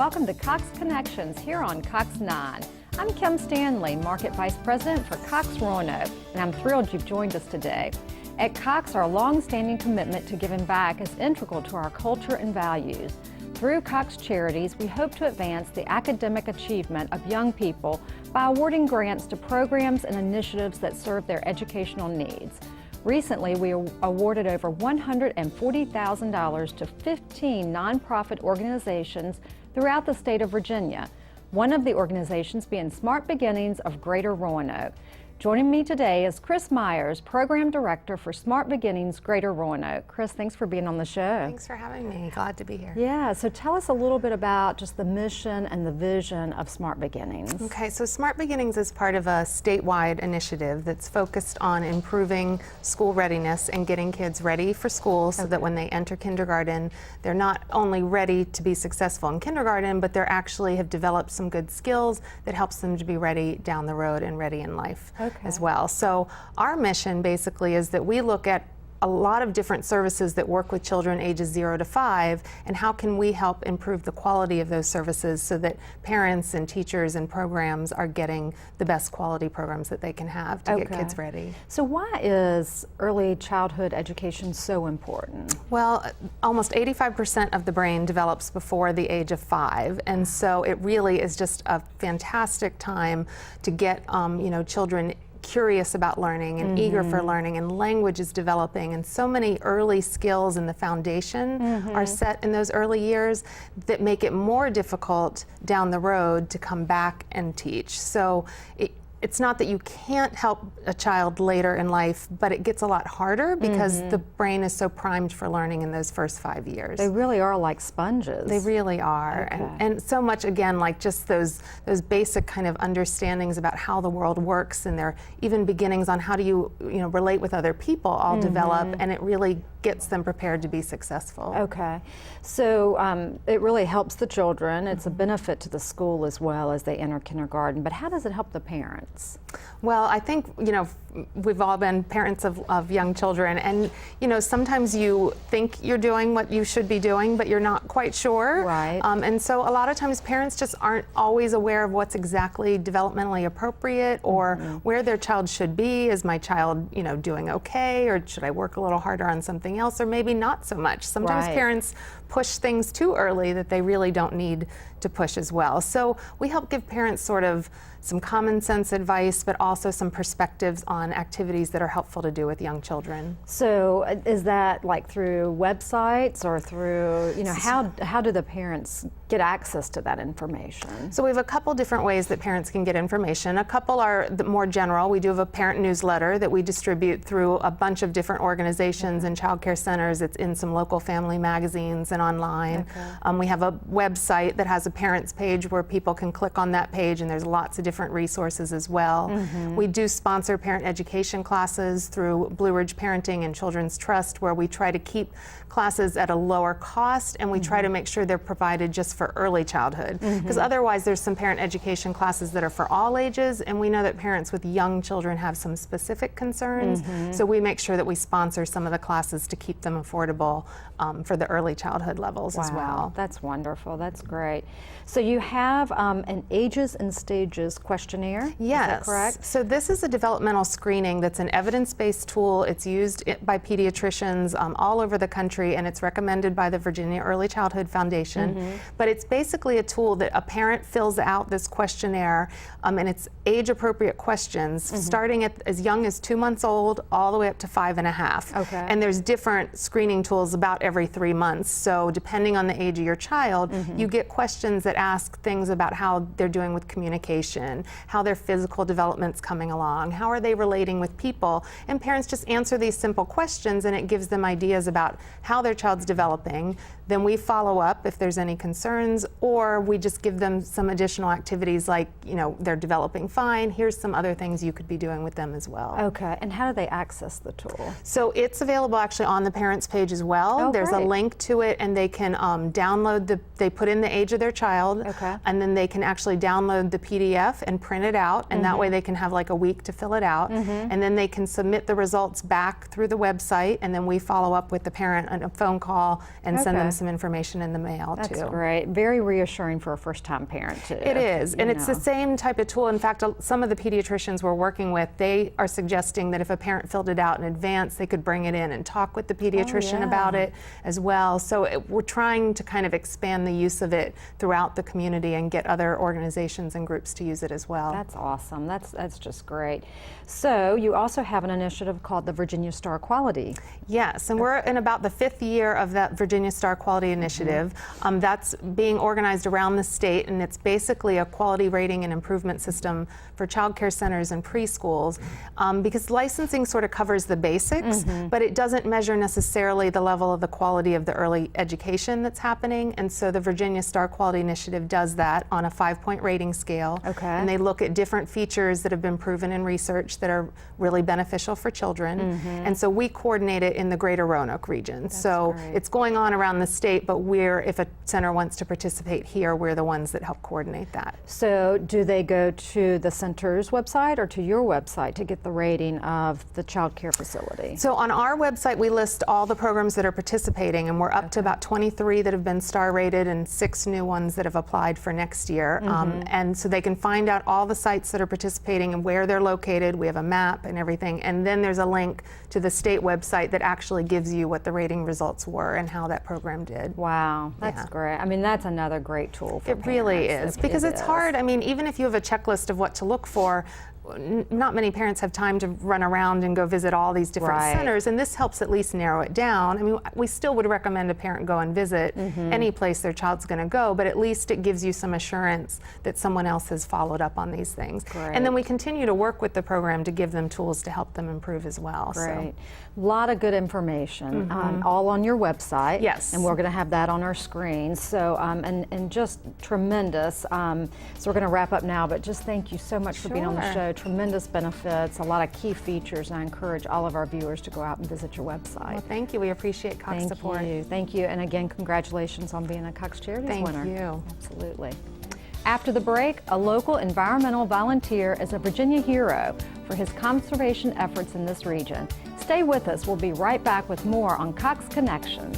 Welcome to Cox Connections here on Cox 9. I'm Kim Stanley, Market Vice President for Cox Roanoke, and I'm thrilled you've joined us today. At Cox, our long-standing commitment to giving back is integral to our culture and values. Through Cox Charities, we hope to advance the academic achievement of young people by awarding grants to programs and initiatives that serve their educational needs. Recently, we awarded over $140,000 to 15 nonprofit organizations throughout the state of Virginia, one of the organizations being Smart Beginnings of Greater Roanoke. Joining me today is Kris Meyers, Program Director for Smart Beginnings Greater Roanoke. Kris, thanks for being on the show. Thanks for having me. Glad to be here. Yeah, so tell us a little bit about just the mission and the vision of Smart Beginnings. Okay, so Smart Beginnings is part of a statewide initiative that's focused on improving school readiness and getting kids ready for school so that when they enter kindergarten, they're not only ready to be successful in kindergarten, but they're actually have developed some good skills that helps them to be ready down the road and ready in life. As well. So our mission basically is that we look at a lot of different services that work with children ages 0 to 5, and how can we help improve the quality of those services so that parents and teachers and programs are getting the best quality programs that they can have to get kids ready. So why is early childhood education so important? Well, almost 85% of the brain develops before the age of 5, and so it really is just a fantastic time to get children curious about learning and eager for learning, and language is developing, and so many early skills in the foundation are set in those early years that make it more difficult down the road to come back and teach. So it's not that you can't help a child later in life, but it gets a lot harder because the brain is so primed for learning in those first 5 years. They really are like sponges. They really are. And so much, again, like just those basic kind of understandings about how the world works, and their even beginnings on how do you relate with other people all develop, and it really gets them prepared to be successful. Okay, so it really helps the children. It's a benefit to the school as well as they enter kindergarten, but how does it help the parents? Well, I think, we've all been parents of young children, and, sometimes you think you're doing what you should be doing, but you're not quite sure. Right. And so a lot of times parents just aren't always aware of what's exactly developmentally appropriate, or where their child should be. Is my child, doing okay, or should I work a little harder on something else, or maybe not so much. Sometimes parents push things too early that they really don't need to push as well. So we help give parents sort of some common sense advice, but also some perspectives on activities that are helpful to do with young children. So is that like through websites, or through, how do the parents get access to that information? So we have a couple different ways that parents can get information. A couple are more general. We do have a parent newsletter that we distribute through a bunch of different organizations and child care centers. It's in some local family magazines and online. We have a website that has a parents page where people can click on that page, and there's lots of different resources as well. We do sponsor parent education classes through Blue Ridge Parenting and Children's Trust, where we try to keep classes at a lower cost, and we try to make sure they're provided just for early childhood, because otherwise there's some parent education classes that are for all ages, and we know that parents with young children have some specific concerns, so we make sure that we sponsor some of the classes to keep them affordable for the early childhood levels as well. That's wonderful. That's great. So you have an ages and stages questionnaire. Yes. Is that correct? So this is a developmental screening that's an evidence-based tool. It's used by pediatricians all over the country, and it's recommended by the Virginia Early Childhood Foundation. But it's basically a tool that a parent fills out this questionnaire, and it's age-appropriate questions, starting at as young as 2 months old all the way up to 5.5. Okay. And there's different screening tools about every 3 months. So depending on the age of your child, you get questions that ask things about how they're doing with communication, how their physical development's coming along, how are they relating with people, and parents just answer these simple questions, and it gives them ideas about how their child's developing. Then we follow up if there's any concerns, or we just give them some additional activities like, they're developing fine, here's some other things you could be doing with them as well. Okay, and how do they access the tool? So it's available actually on the parents page as well. There's a link to it, and they can download they put in the age of their child, and then they can actually download the PDF and print it out, and that way they can have like a week to fill it out, and then they can submit the results back through the website, and then we follow up with the parent on a phone call and send them some information in the mail too. That's great. Very reassuring for a first-time parent too. It is, and it's the same type of tool. In fact, some of the pediatricians we're working with, they are suggesting that if a parent filled it out in advance, they could bring it in and talk with the pediatrician about it as well. So we're trying to kind of expand the use of it throughout the community and get other organizations and groups to use it as well. That's awesome. That's just great. So you also have an initiative called the Virginia Star Quality. Yes, and we're in about the 5th year of that Virginia Star Quality Initiative. That's being organized around the state, and it's basically a quality rating and improvement system for child care centers and preschools, because licensing sort of covers the basics, but it doesn't measure necessarily the level of the quality of the early education that's happening, and so the Virginia Star Quality Initiative does that on a 5-point rating scale. And they look at different features that have been proven in research that are really beneficial for children, and so we coordinate it in the Greater Roanoke region. So it's going on around the state, but if a center wants to participate here, we're the ones that help coordinate that. So do they go to the center's website or to your website to get the rating of the child care facility? So on our website, we list all the programs that are participating, and we're up to about 23 that have been star rated and 6 new ones that have applied for next year. And so they can find out all the sites that are participating and where they're located. We have a map and everything, and then there's a link to the state website that actually gives you what the rating results were and how that program did. Wow, that's great. I mean, that's another great tool for parents. It really is, because it's hard. I mean, even if you have a checklist of what to look for, not many parents have time to run around and go visit all these different centers, and this helps at least narrow it down. I mean, we still would recommend a parent go and visit any place their child's going to go, but at least it gives you some assurance that someone else has followed up on these things. And then we continue to work with the program to give them tools to help them improve as well. Great. A lot of good information, all on your website. Yes. And we're going to have that on our screen. So, and just tremendous. So we're going to wrap up now, but just thank you so much for being on the show. Tremendous benefits, a lot of key features, and I encourage all of our viewers to go out and visit your website. Well, thank you. We appreciate Cox support. Thank you. And again, congratulations on being a Cox Charities winner. Thank you. Absolutely. After the break, a local environmental volunteer is a Virginia hero for his conservation efforts in this region. Stay with us. We'll be right back with more on Cox Connections.